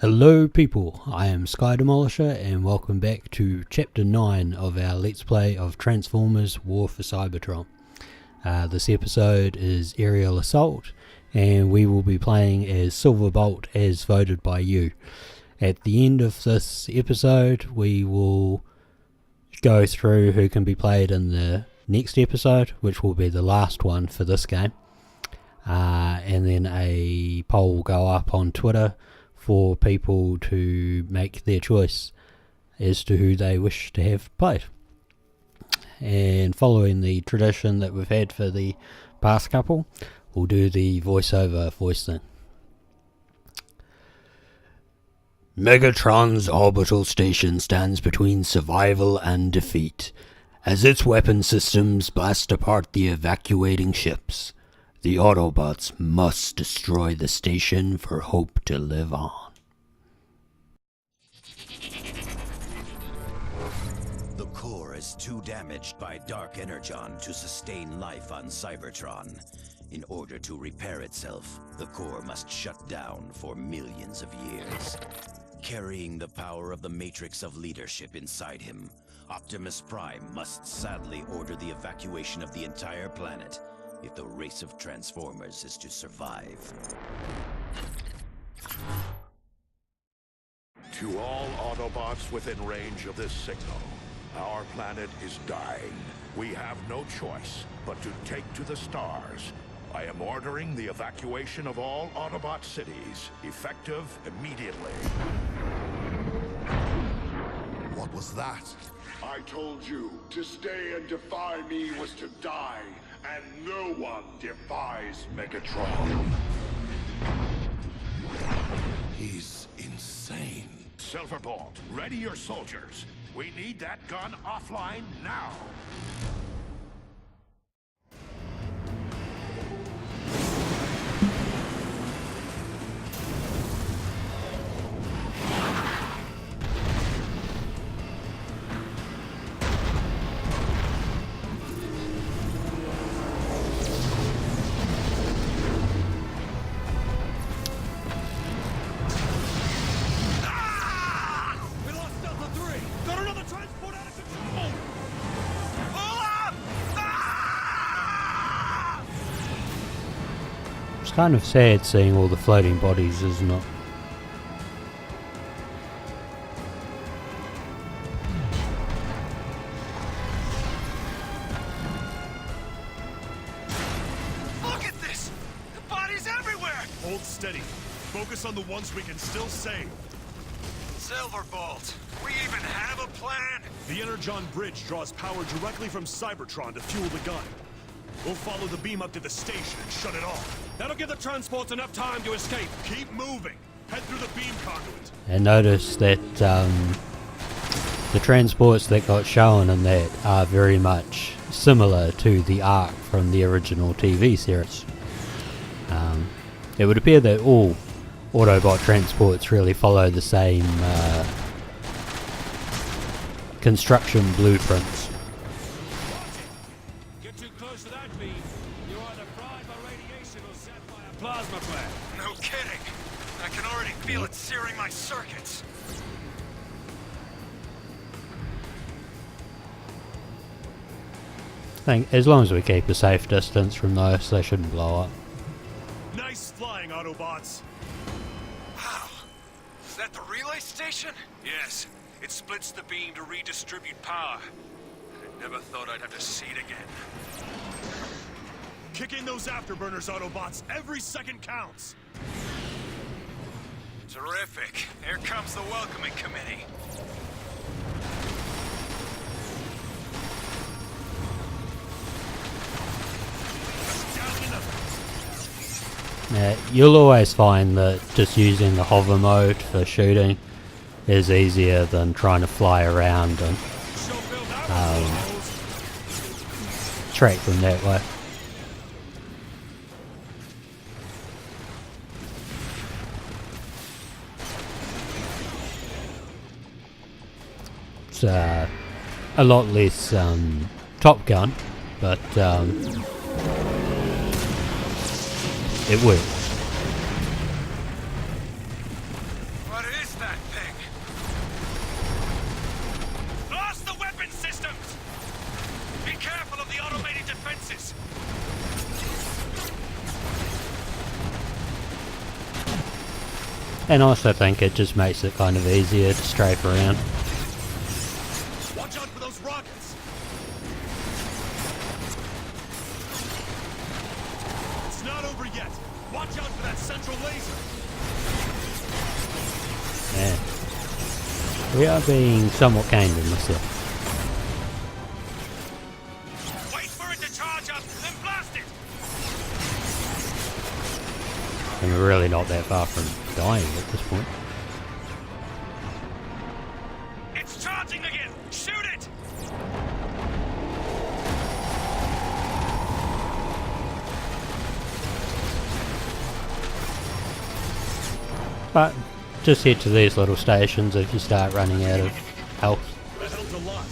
Hello people, I am Sky Demolisher and welcome back to Chapter 9 of our Let's Play of Transformers War for Cybertron. This episode is Aerial Assault and we will be playing as Silverbolt as voted by you. At the end of this episode we will go through who can be played in the next episode, which will be the last one for this game. And then a poll will go up on Twitter for people to make their choice as to who they wish to have played. And following the tradition that we've had for the past couple, we'll do the voiceover voice thing. Megatron's orbital station stands between survival and defeat. As its weapon systems blast apart the evacuating ships, the Autobots must destroy the station for hope to live on. The core is too damaged by Dark Energon to sustain life on Cybertron. In order to repair itself, the core must shut down for millions of years. Carrying the power of the matrix of leadership inside him, Optimus Prime must sadly order the evacuation of the entire planet if the race of Transformers is to survive. To all Autobots within range of this signal, our planet is dying. We have no choice but to take to the stars. I am ordering the evacuation of all Autobot cities, effective immediately. What was that? I told you, to stay and defy me was to die, and no one defies Megatron. He's insane. Silverbolt, ready your soldiers. We need that gun offline now. It's kind of sad seeing all the floating bodies, isn't it? Look at this! The bodies everywhere! Hold steady. Focus on the ones we can still save. Silverbolt, we even have a plan? The Energon Bridge draws power directly from Cybertron to fuel the gun. We'll follow the beam up to the station and shut it off. That'll give the transports enough time to escape. Keep moving. Head through the beam conduit. And notice that the transports that got shown in that are very much similar to the arc from the original TV series. It would appear that all Autobot transports really follow the same construction blueprints. Get too close to that beam. You're either fried by radiation or set by a plasma flare. No kidding. I can already feel it searing my circuits. I think as long as we keep a safe distance from those, they shouldn't blow up. Nice flying, Autobots. Wow. Is that the relay station? Yes. It splits the beam to redistribute power. I never thought I'd have to see it again. Kick in those afterburners, Autobots. Every second counts. Terrific. Here comes the welcoming committee. You'll always find that just using the hover mode for shooting is easier than trying to fly around and track them that way. It's a lot less Top Gun, but it works. What And I also think it just makes it kind of easier to strafe around. Watch out for those rockets. It's not over yet. Watch out for that central laser. Yeah. We are being somewhat caned in this stuff. Wait for it to charge up, then blast it! And we're really not that far from dying at this point. It's charging again! Shoot it! But just head to these little stations if you start running out of health. That helped a lot.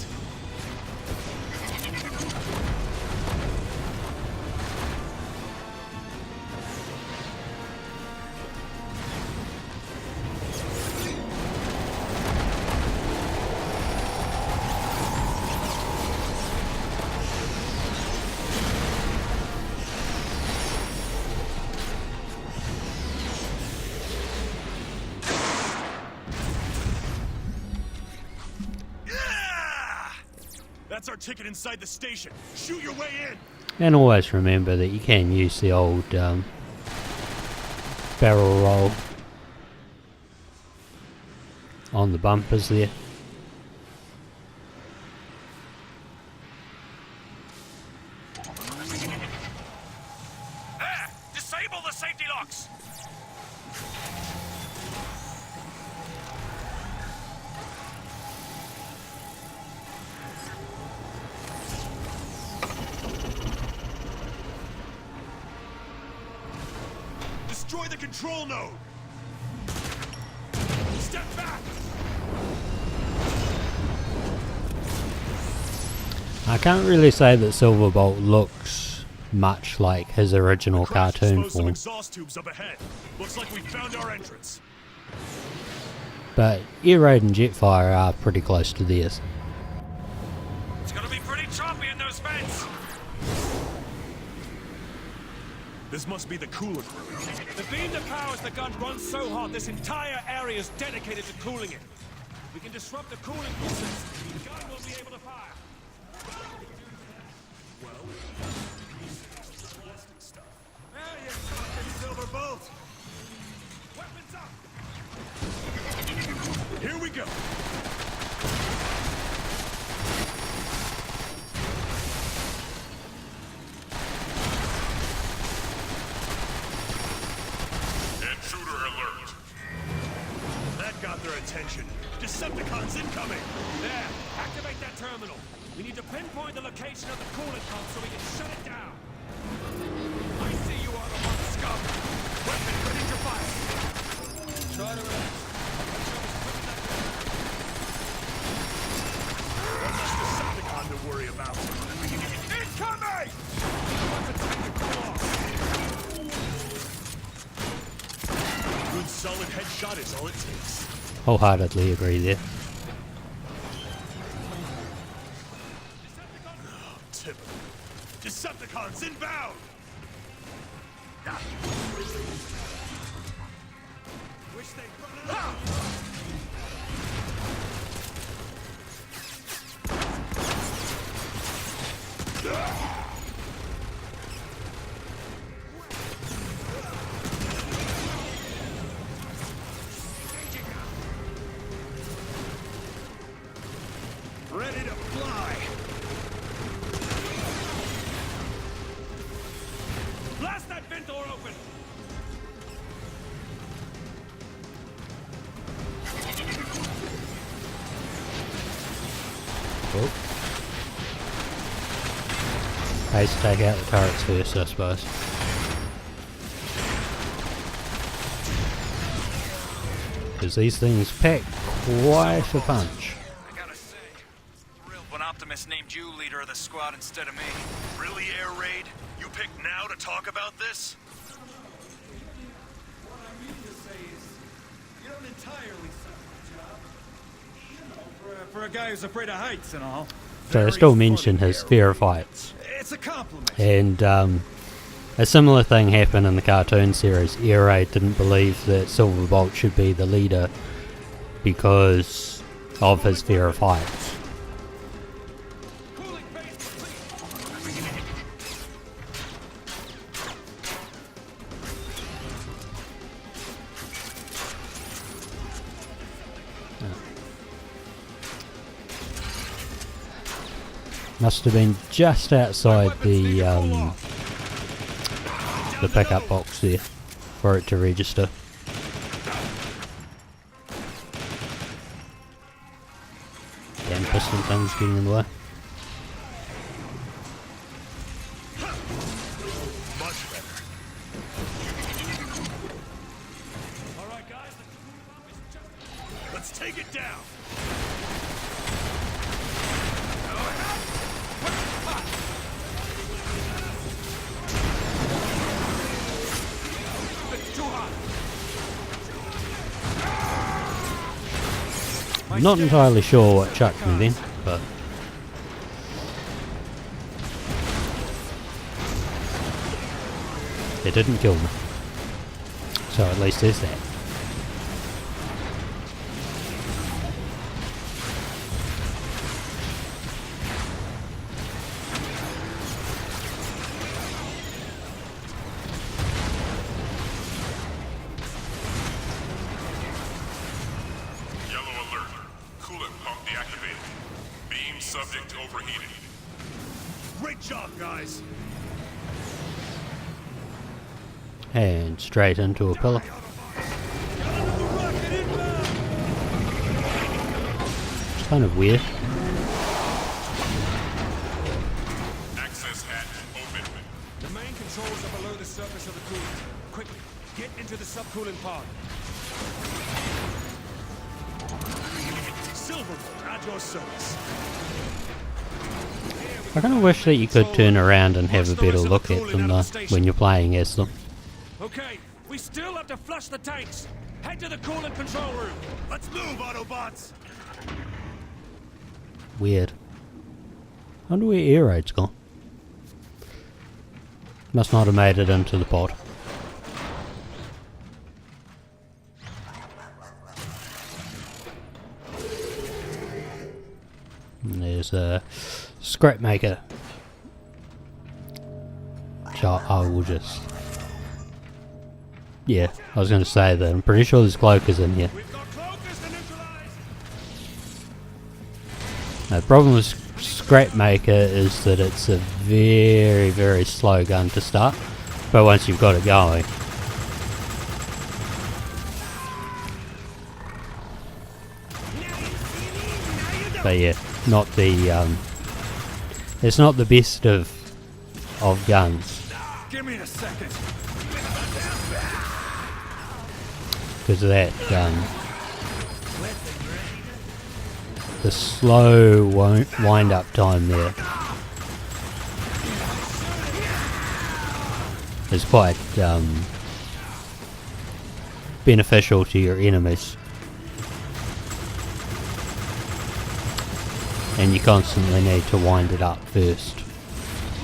That's our ticket inside the station. Shoot your way in. And always remember that you can use the old barrel roll on the bumpers there. There! Disable the safety locks! Destroy the control node. Step back. I can't really say that Silverbolt looks much like his original cartoon Some form, exhaust tubes up ahead. Looks like we found our entrance. but Air Raid and Jetfire are pretty close to theirs. It's gonna be pretty choppy in those vents! This must be the coolant room. The beam that powers the gun runs so hot, this entire area is dedicated to cooling it. We can disrupt the cooling process. The gun won't be able to fire. There you fucking Silverbolt. Weapons up! Here we go. Intruder alert. That got their attention. Decepticons incoming. There! Activate that terminal. We need to pinpoint the location of the coolant pump so we can shut it down. I see you are the one, scum. Weapon ready to fire. Try to relax. One less Decepticon to worry about. Incoming! Weapons have to cool off. Good solid headshot is all it takes. Wholeheartedly agree there. Typical. Decepticons inbound! Wish they'd run it out! Ready to fly! Blast that vent door open! Cool. Pays to take out the turrets first, I suppose. Because these things pack quite a punch. I gotta say, thrilled when Optimus named you leader of the squad instead of me. Really, Air Raid? You picked now to talk about this? What I mean to say is, you don't entirely suck at the job. You know, for a guy who's afraid of heights and all. So they still mention his fear of heights. It's a compliment. And A similar thing happened in the cartoon series. Air Raid didn't believe that Silverbolt should be the leader because of his fear of heights. Must have been just outside the pickup box there for it to register. Damn piston thing's getting in the way. Much better. Alright guys, Let's take it down. it's too hot. I'm not entirely sure what chucked me then, but it didn't kill me. So at least there's that. Yellow alert. Coolant pump deactivated. Beam subject overheated. Great job, guys. And straight into a pillar. It's kind of weird. Access hatch open. The main controls are below the surface of the coolant. Quickly, get into the subcoolant pod. Silverbolt at your service. I kind of wish that you could turn around and have a better look at them when you're playing as them. Okay, we still have to flush the tanks. Head to the coolant control room. Let's move, Autobots. Weird. Wonder where Air Raid's gone. Must not have made it into the pod. And there's a scrap maker. Which I will just... Yeah, I was going to say that. I'm pretty sure there's cloakers in here. We've got cloakers to neutralize. Now, the problem with Scrap Maker is that it's a very, very slow gun to start, but once you've got it going, but yeah, not the it's not the best of guns Give me a second. because of that the slow wind up time there is quite beneficial to your enemies, and you constantly need to wind it up first.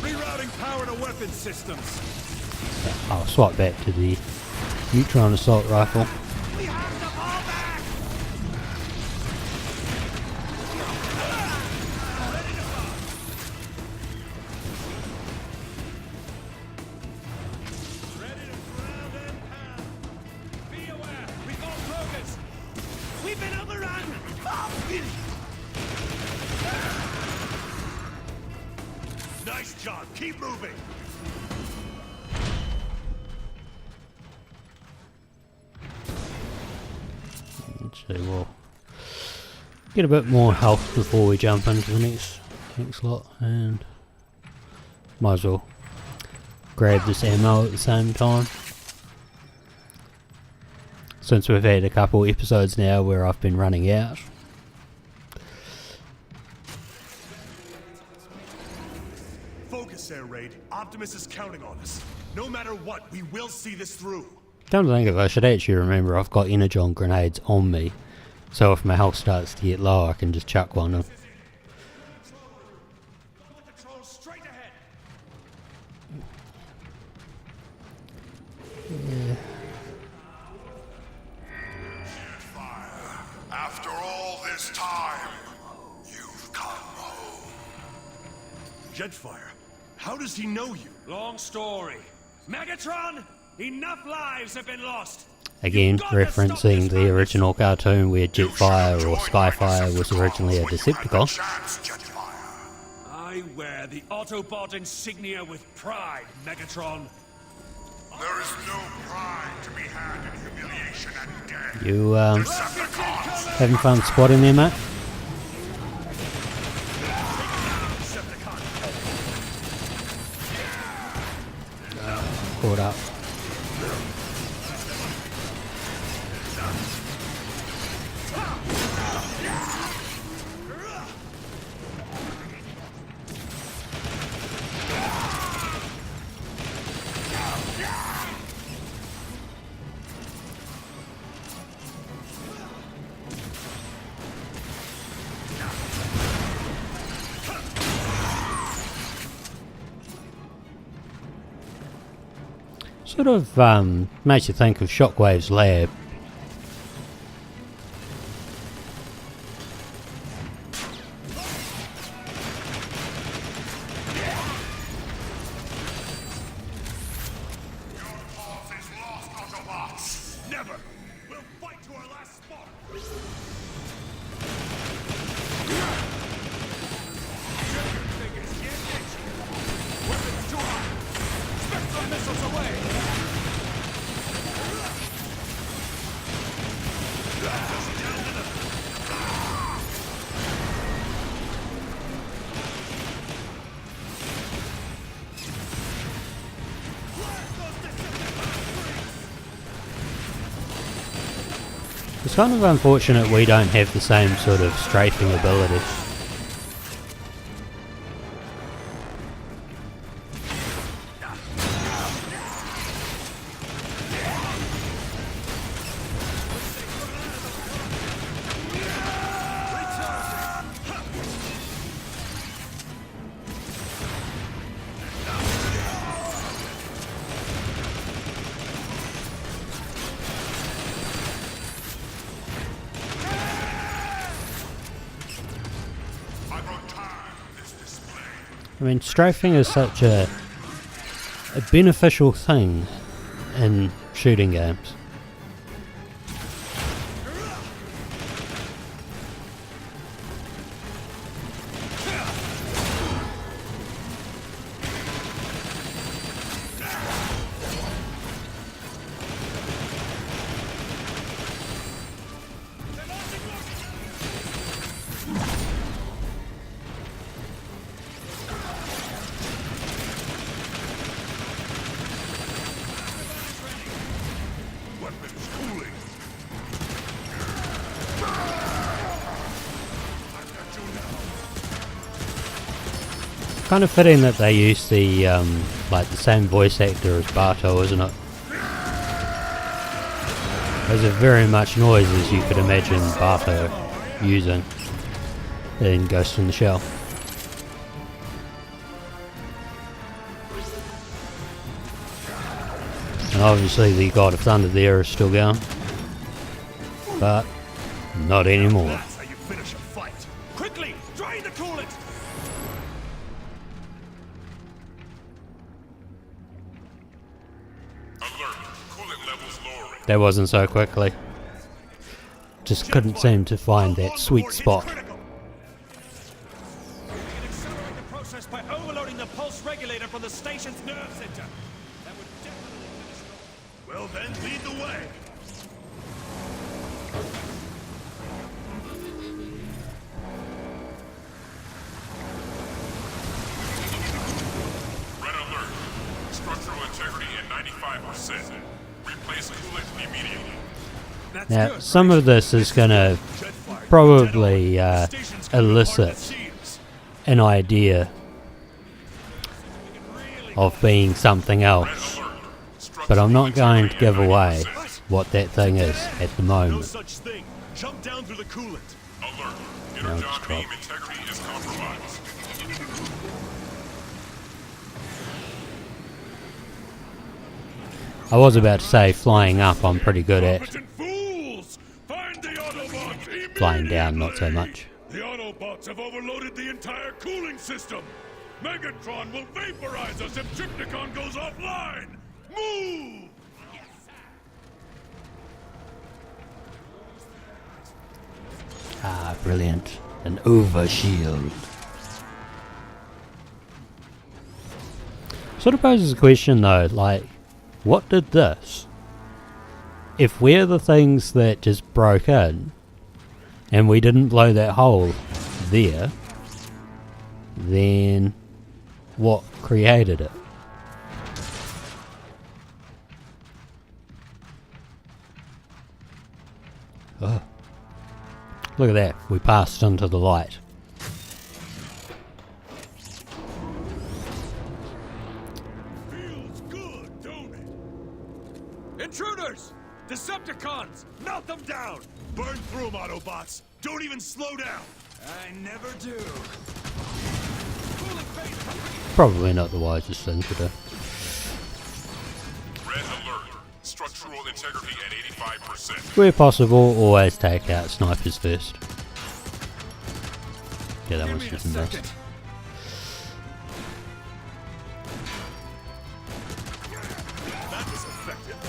Rerouting power to weapon systems. So I'll swap back to the neutron assault rifle. We have to fall back. Ready to ground and pound. Be aware, we've got cloakers. We've been overrun. Nice job. Keep moving. So we'll get a bit more health before we jump into the next lot, and might as well grab this ammo at the same time. Since we've had a couple episodes now where I've been running out. Focus, Air Raid. Optimus is counting on us. No matter what, we will see this through. Come to think of it, I should actually remember I've got energon grenades on me, so if my health starts to get low I can just chuck one in. Control straight ahead. Jetfire, how does he know you? Long story. Megatron, enough lives have been lost. Again, referencing the original cartoon where Jetfire or Skyfire was originally a Decepticon. I wear the Autobot insignia with pride, Megatron. There is no pride to be had in humiliation and death. You having fun squatting there, mate? Caught up. Sort of makes you think of Shockwave's lab. Never! We'll fight to our last spark! Weapons too high. Spectrum missiles away. It's kind of unfortunate we don't have the same sort of strafing ability. I mean, strafing is such a beneficial thing in shooting games. Kind of fitting that they use the like the same voice actor as Barto, isn't it? Those are very much noises you could imagine Barto using in Ghost in the Shell. And obviously the God of Thunder there is still going, but not anymore. That's how you finish a fight. Quickly, drain the coolant! Alert. Coolant levels lowering. That wasn't so quickly. Just couldn't seem to find that sweet spot. We can accelerate the process by overloading the pulse regulator from the station's nerve center. That would definitely finish it off. Well then, lead the way! Red alert. Structural integrity at 95%. Replace coolant immediately. That's Now, good. some of this is going to Jetfire, probably station's coming apart at the elicit seams. an idea of being something else, but I'm not going to give away what that thing is at the No moment. such thing. Jump down through the coolant. Alert. No, it's Energon dropped. beam integrity is compromised. I was about to say flying up I'm pretty good at, Competent fools! Find the Autobots flying down not so immediately! much. The Autobots have overloaded the entire cooling system! Megatron will vaporize us if Trypticon goes offline! Move! Ah, brilliant. An overshield. Sort of poses a question though, like, what did this? If we're the things that just broke in, and we didn't blow that hole there, then what created it? Oh. Look at that, we passed into the light. Feels good, don't it? Intruders! Decepticons! Melt them down! Burn through them, Autobots! Don't even slow down! I never do. Probably not the wisest thing to do. Red alert. Structural integrity at 85%. Where possible, always take out snipers first. Yeah, that one's just a mess. That was effective.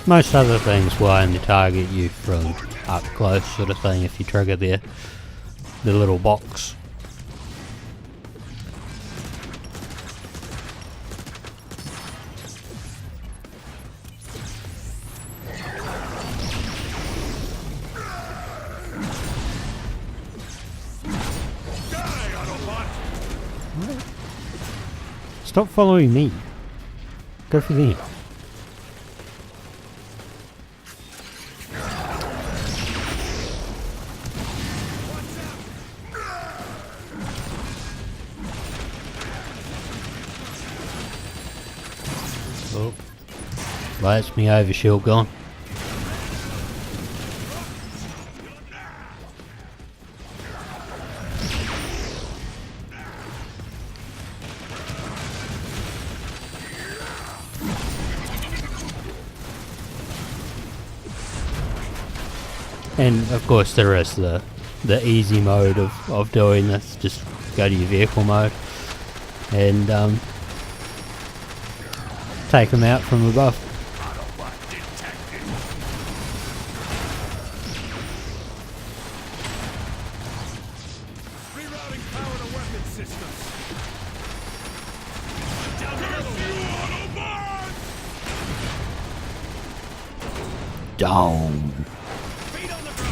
Most other things will only target you from up close sort of thing if you trigger the little box. Stop following me. Go for them. Oh. That's me overshield gone. And of course there is the easy mode of doing this. Just go to your vehicle mode and take them out from above. Rerouting power to weapon systems. Down. Feet on the ground.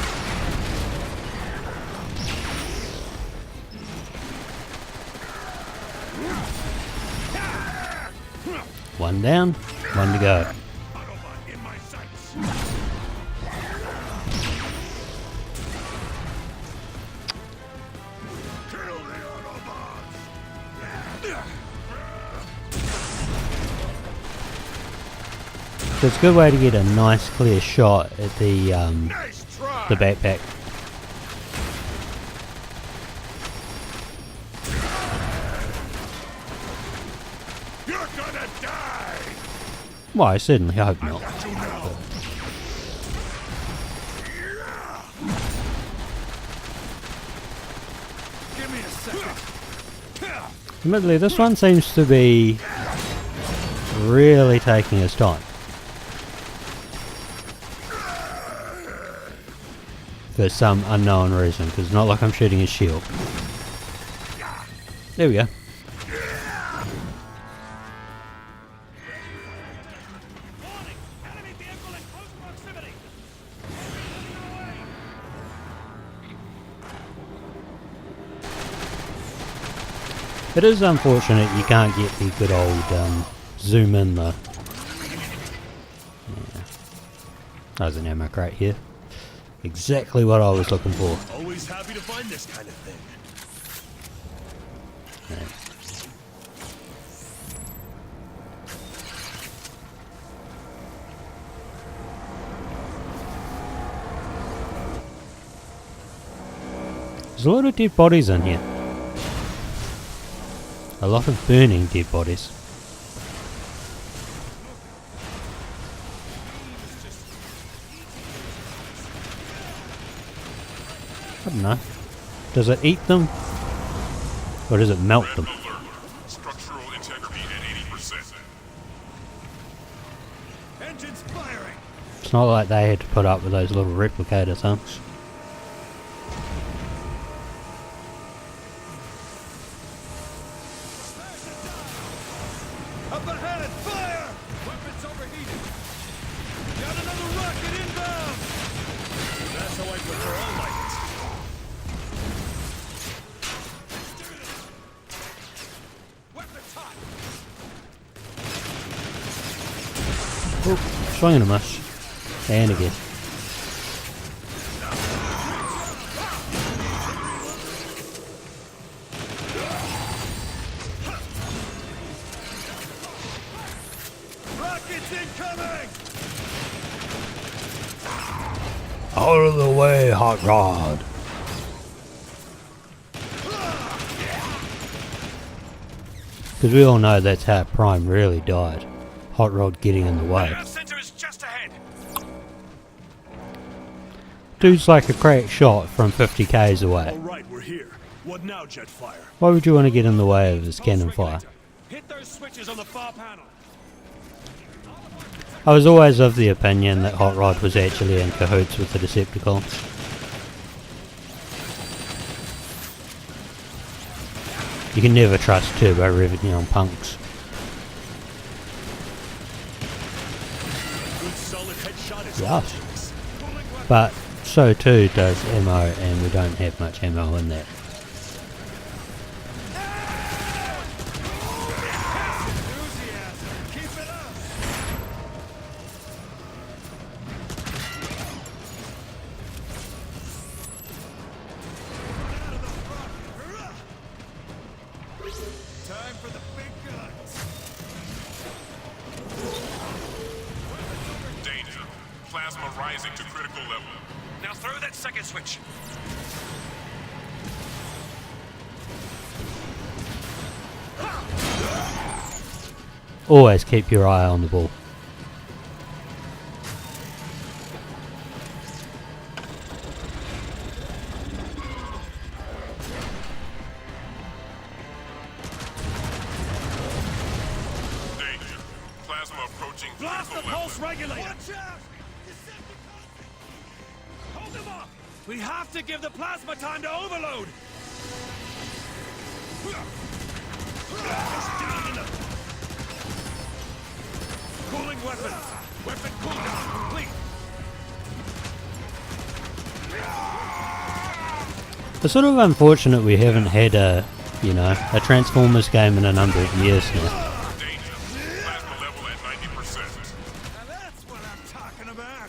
One down, one to go. Autobot in my sights. Kill the Autobots. So it's a good way to get a nice clear shot at the Nice try. backpack. You're gonna die. Well, I certainly hope not. Got you now. Give me a second. Admittedly, this one seems to be really taking its time. For some unknown reason, because it's not like I'm shooting his shield. There we go. Warning! Enemy vehicle in close proximity! It is unfortunate you can't get the good old zoom in though. Yeah. There's an ammo crate here. Exactly what I was looking for. Always happy to find this kind of thing. Yeah. There's a lot of dead bodies in here. A lot of burning dead bodies. I don't know. Does it eat them? Or does it melt them? Alert. Structural integrity at 80%. Engines firing! It's not like they had to put up with those little replicator things. Up ahead! Fire! Weapons overheated! Got another rocket inbound! That's how I prefer all my hits. Weapons hot! Oh, swing and a miss. And again. Rockets incoming! Out of the way, Hot Rod. Because we all know that's how Prime really died. Hot Rod getting in the way. Our center is just ahead. Dude's like a crack shot from 50 k's away. Alright, we're here. What now, Jetfire? Why would you want to get in the way of his cannon fire? Hit those switches on the far panel. I was always of the opinion that Hot Rod was actually in cahoots with the Decepticons. You can never trust turbo revenue on punks. Good solid headshot is Yes. But so too does ammo, and we don't have much ammo in that. Enthusiasm! Keep it up! Out of the front! Time for the big guns! Danger. Plasma rising to critical level. Now throw that second switch. Always keep your eye on the ball. Danger. Plasma approaching Blast the critical level. pulse regulator. Watch out! Hold them off. We have to give the plasma time to overload. Just down in the... Cooling weapons. Weapon cooldown complete. It's sort of unfortunate we haven't had a Transformers game in a number of years now. Danger. Plasma level at 90%. Now that's what I'm talking about!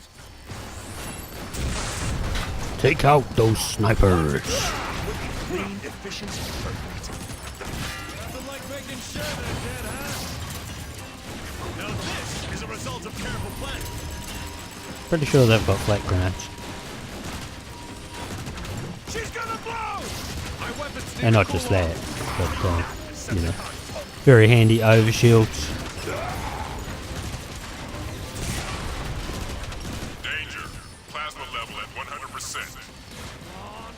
Take out those snipers. clean, efficient, perfect. Nothing like making sure they're dead, huh? Now this is a result of careful planning. Pretty sure they've got flak grenades. She's gonna blow. My weapons need And not to just cool that, off. but very handy overshields. Danger. Plasma level at 100%.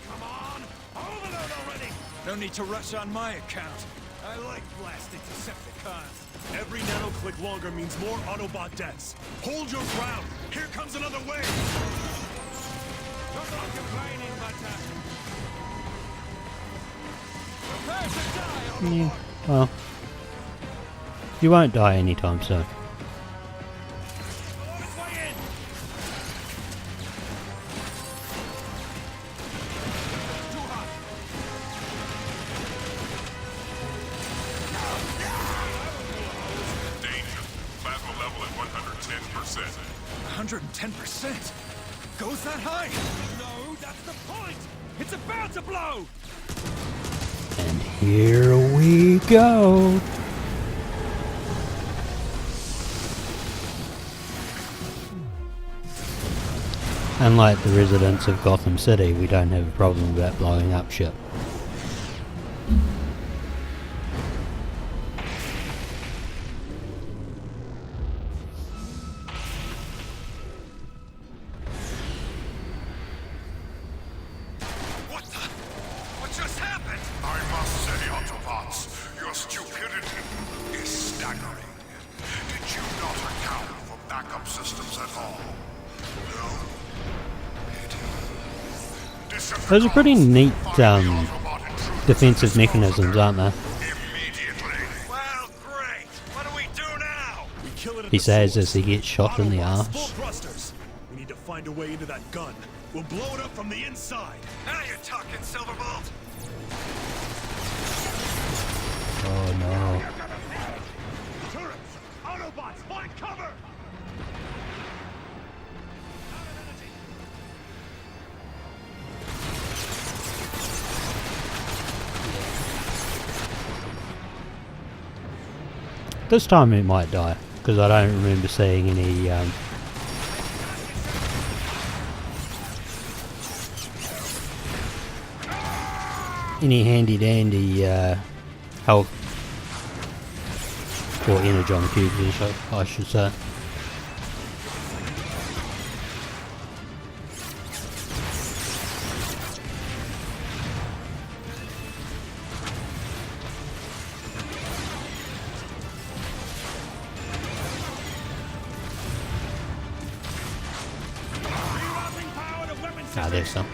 Come on. Overload already. No need to rush on my account. I like blasting Decepticons. Every nanoclick longer means more Autobot deaths. Hold your ground. Here comes another wave. I'm not complaining, but Prepare to die, Yeah, well, you won't die anytime soon. on its way in. Too hot. Danger. Plasma level at 110%. 110%? Goes that high? No, that's the point. It's about to blow. And here we go. Unlike the residents of Gotham City, we don't have a problem about blowing up shit. What the? What just happened? I must say, Otto, Those are pretty neat defensive mechanisms, aren't they? Well, great. What do we do now? We kill it at He the says source. as he gets shot in the Autobots, arse. full thrusters. We need to find a way into that gun. We'll blow it up from the inside. Now you're talking, Silverbolt. Oh no. Turrets! Autobots, find cover! This time it might die, because I don't remember seeing any handy dandy health or energon cubes, I should say. Ah, there's some.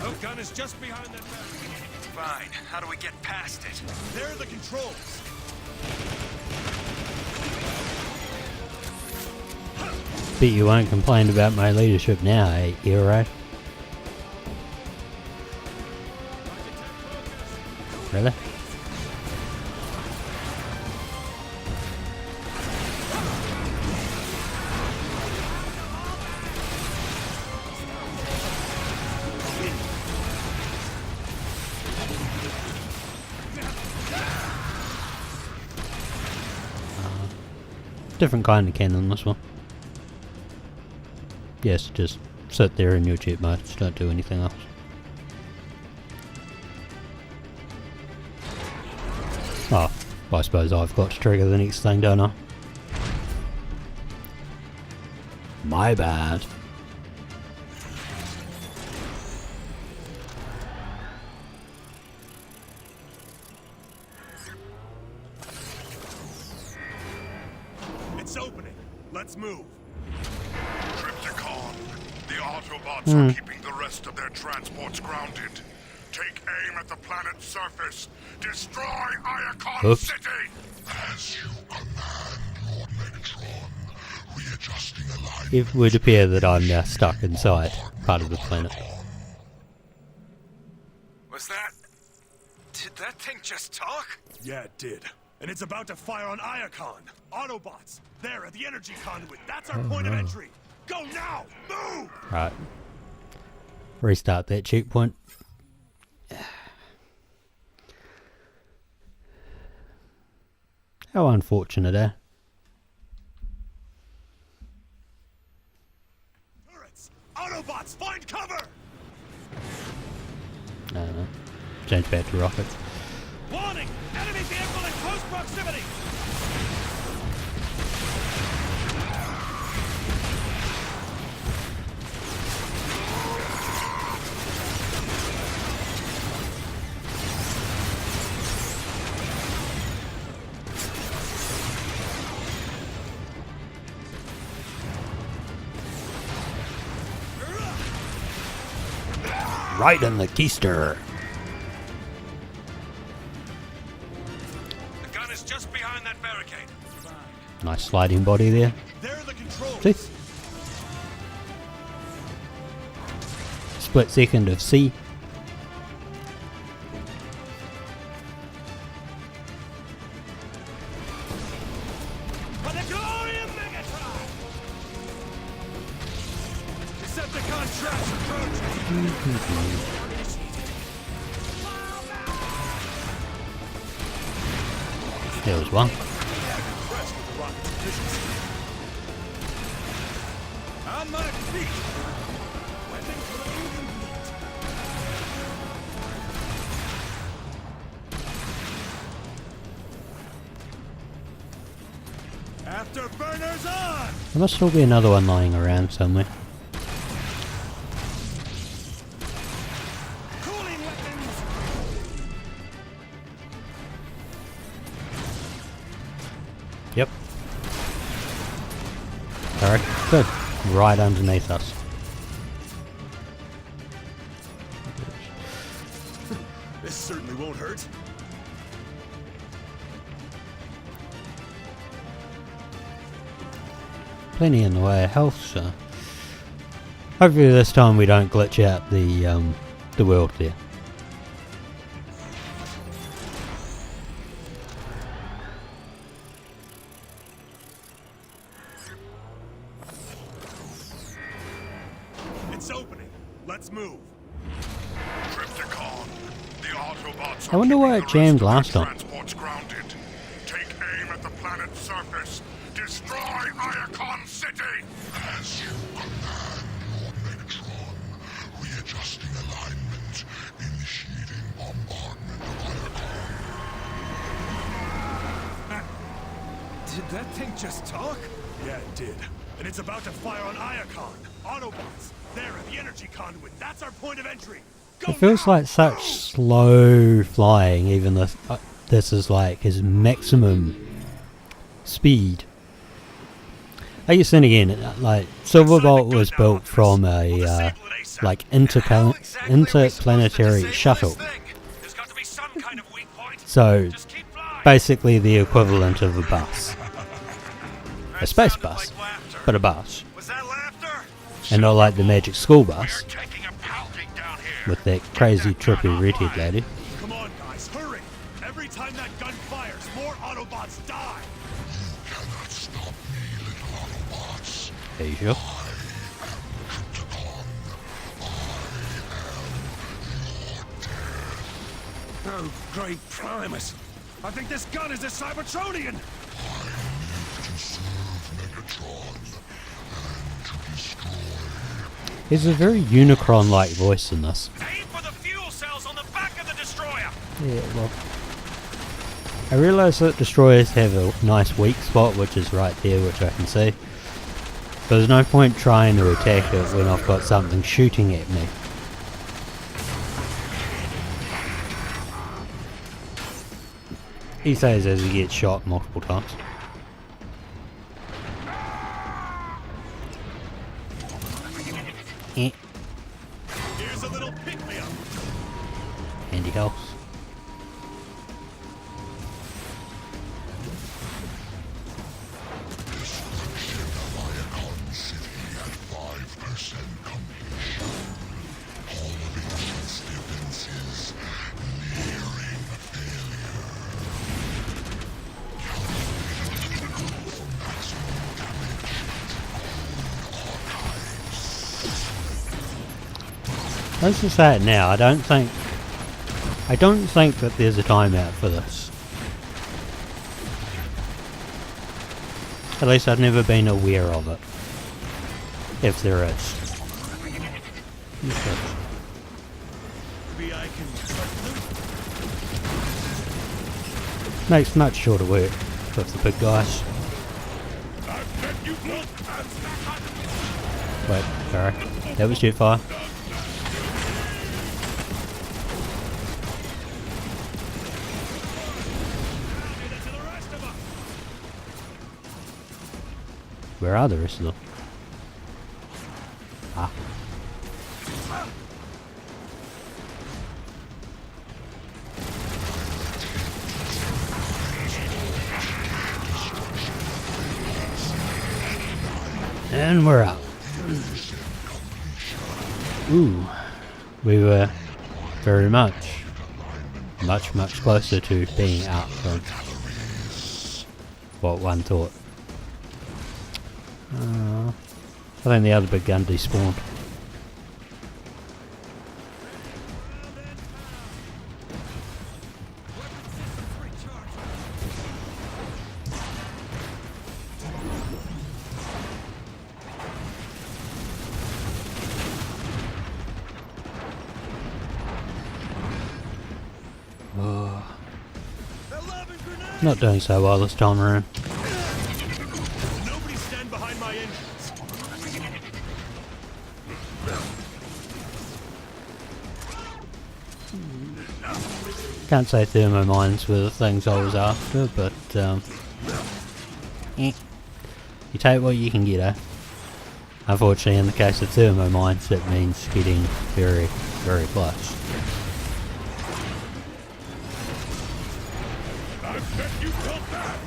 Oh, gun is just behind that barricade. Fine. How do we get past it? There are the controls. Bet you won't complain about my leadership now, eh, Hero? Really? Different kind of cannon, this one. Yes, just sit there in your jet mode, just don't do anything else. Oh, I suppose I've got to trigger the next thing, don't I? My bad. It's opening. Let's move. Tripticon, the Autobots are keeping the rest of their transports grounded. Take aim at the planet's surface. Destroy Iacon Oops. City! As you command, Lord Megatron, readjusting alignment. It would appear that I'm now stuck inside part of the planet. Was that... Did that thing just talk? Yeah, it did. And it's about to fire on Iacon. Autobots, there at the energy conduit. That's our point of entry. Go now! Move! Right. Restart that checkpoint. How unfortunate, eh? Turrets! Autobots, find cover! I don't know. Change back to rockets. Warning! Enemy vehicle in close proximity! Right in the keister. The gun is just behind that barricade. Nice sliding body there. There are the controls. See? Split second of C. For the glory of Megatron! Decepticon traps approaching. There was one. Impressed with the rocket's efficiency. On my feet! Weapon clone complete. Afterburners on! There must still be another one lying around somewhere. Cooling weapons! Yep. Alright, good. Right underneath us. plenty in the way of health, so hopefully this time we don't glitch out the world there. It's opening. Let's move. Tripticon, the Autobots I wonder why it jammed last time. Transport's grounded. Take aim at the planet's surface. Destroy Iacon City! As you command, Lord Megatron. Readjusting alignment. Initiating bombardment of Iacon. Did that thing just talk? Yeah, it did. And it's about to fire on Iacon. Autobots. There, at the energy conduit. That's our point of entry. Go It feels now! like such slow flying, even though this is like his maximum speed. I guess then again, like Silverbolt was built from a like interplanetary shuttle, There's got to be some kind of weak point. so Just keep flying. basically the equivalent of a bus, a space bus, but a bus, Was that laughter? and not like the Magic School Bus Taking a pounding down here. with that crazy trippy redhead lady. Come on, guys, hurry! Every time that gun fires, more Autobots die! You cannot stop me, little Autobots. Are you sure? Oh, great Primus. I think this gun is a Cybertronian! To serve Megatron and to destroy. There's a very Unicron-like voice in this. Aim for the fuel cells on the back of the destroyer. Yeah, well, I realise that destroyers have a nice weak spot, which is right there, which I can see. But there's no point trying to attack it when I've got something shooting at me. He says as he gets shot multiple times. Eh, Here's a little pick-me-up! handy health. Destruction of Iacon City at 5% completion. All of its defenses nearing failure. Calculating for maximum damage to clone archives. Let's just say it now. I don't think that there's a timeout for this. At least I've never been aware of it. If there is. Maybe I can... Makes much shorter work with the big guys. Wait, sorry. That was Jetfire. Where are the rest of them? Ah. And we're out. Ooh. We were very much closer to being out from what one thought. I think the other big gun despawned. Not doing so well this time around. Nobody stand behind my engines! Can't say thermomines were the things I was after, but you take what you can get, eh? Unfortunately, in the case of thermomines, it means getting very, very close. I bet you built that!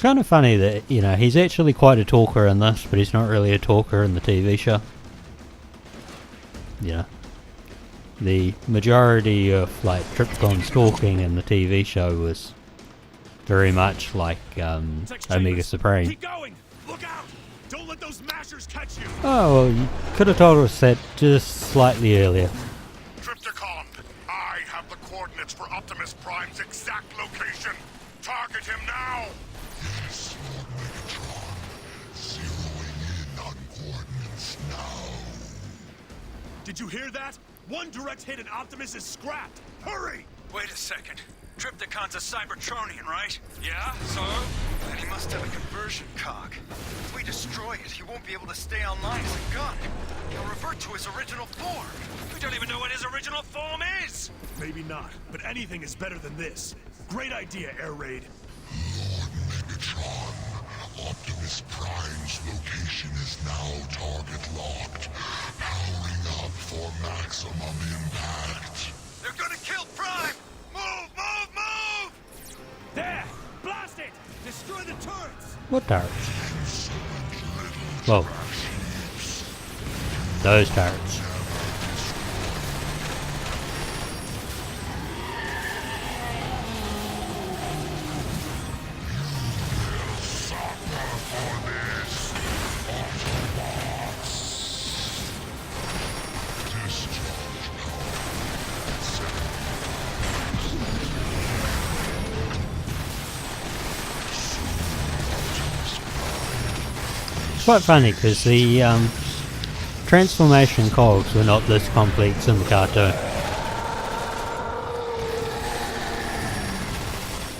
kind of funny that, you know, he's actually quite a talker in this, but he's not really a talker in the TV show. You know, the majority of, like, Trypticon's talking in the TV show was very much like, Omega Supreme. Keep going! Look out! Don't let those mashers catch you! Oh, well, you could have told us that just slightly earlier. Trypticon, I have the coordinates for Optimus Prime's exact location. Target him now! Yes, Lord Megatron. Zeroing in on coordinates now. Did you hear that? One direct hit and Optimus is scrapped! Hurry! Wait a second. Trypticon's a Cybertronian, right? Yeah, so? Then he must have a conversion cog. If we destroy it, he won't be able to stay online as a gun. He'll revert to his original form. We don't even know what his original form is! Maybe not, but anything is better than this. Great idea, Air Raid. Lord Megatron, Optimus Prime's location is now target locked. Powering up for maximum impact. They're gonna kill Prime! Move, move, move! There! Blast it! Destroy the turrets! What turrets? Whoa. Those turrets. It's quite funny because the transformation cogs were not this complex in the cartoon.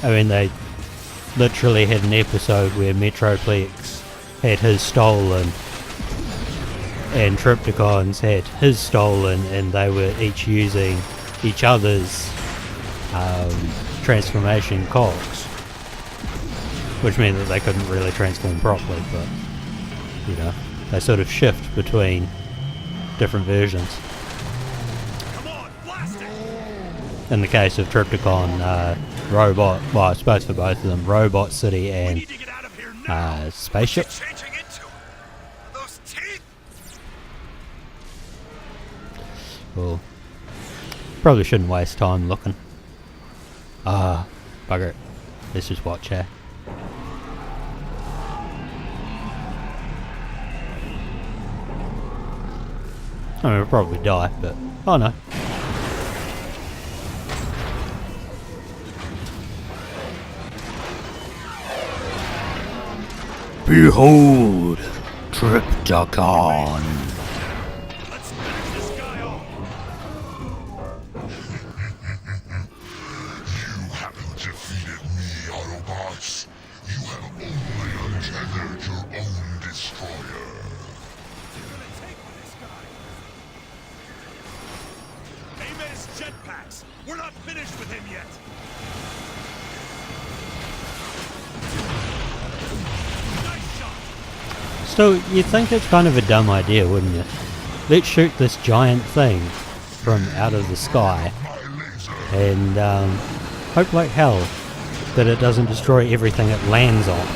I mean, they literally had an episode where Metroplex had his stolen and Trypticons had his stolen, and they were each using each other's transformation cogs, which meant that they couldn't really transform properly, but you know, they sort of shift between different versions. Come on, blast it! In the case of Trypticon, Robot, well, I suppose for both of them, Robot City We and need to get out of here now! Spaceship. Changing into those teeth! Well, probably shouldn't waste time looking. Bugger it. Let's just watch her. I mean, we'll probably die, but oh no. Behold, Trypticon. Let's finish this guy off! You haven't defeated me, Autobots. You have only untethered your own destroyer. Aim at his jetpacks! We're not finished with him yet! Nice shot! So, you'd think it's kind of a dumb idea, wouldn't you? Let's shoot this giant thing from out of the sky and hope like hell that it doesn't destroy everything it lands on.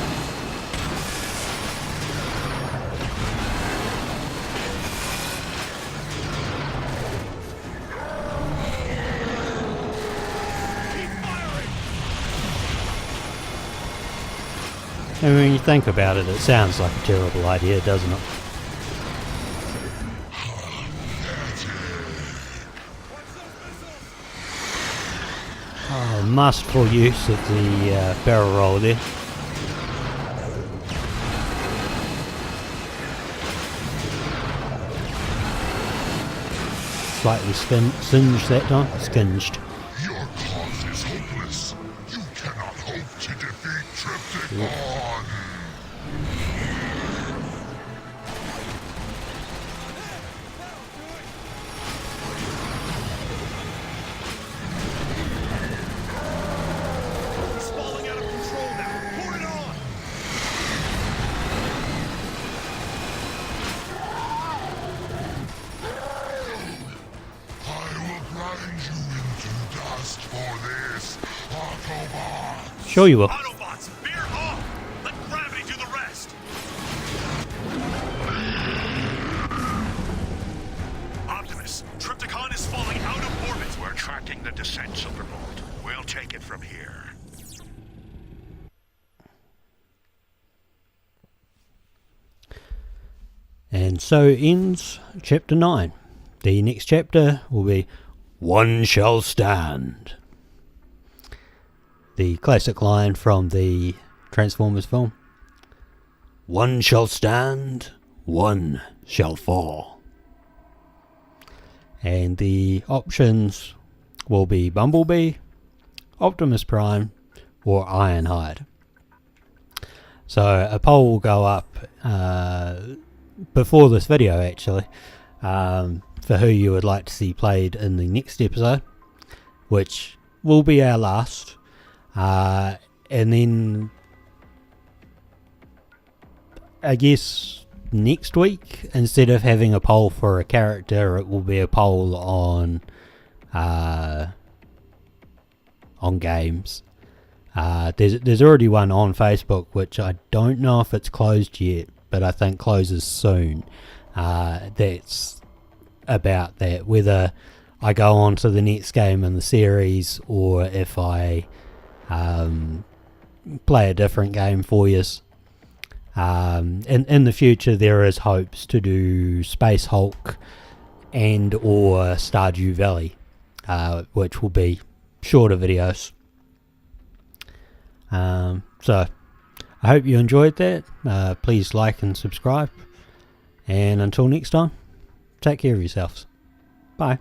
And when you think about it, it sounds like a terrible idea, doesn't it? Oh, masterful use of the barrel roll there. Slightly singed that time. Skinged. Your cause is hopeless. You cannot hope to defeat Trypticon. He's falling out of control now! Pour it on! I will grind you into dust for this, Autobot. Sure you will. Autobots, veer off! Conducting the descent, Silverbolt. We'll take it from here. And so ends Chapter 9. The next chapter will be One Shall Stand. The classic line from the Transformers film. One shall stand, one shall fall. And the options will be Bumblebee, Optimus Prime, or Ironhide. So a poll will go up before this video actually, for who you would like to see played in the next episode, which will be our last. And then I guess next week, instead of having a poll for a character, it will be a poll on games. There's already one on Facebook, which I don't know if it's closed yet, but I think closes soon. That's about that, whether I go on to the next game in the series or if I play a different game for you. In the future there is hopes to do Space Hulk and or Stardew Valley, which will be shorter videos. So I hope you enjoyed that. Please like and subscribe, and until next time, take care of yourselves. Bye.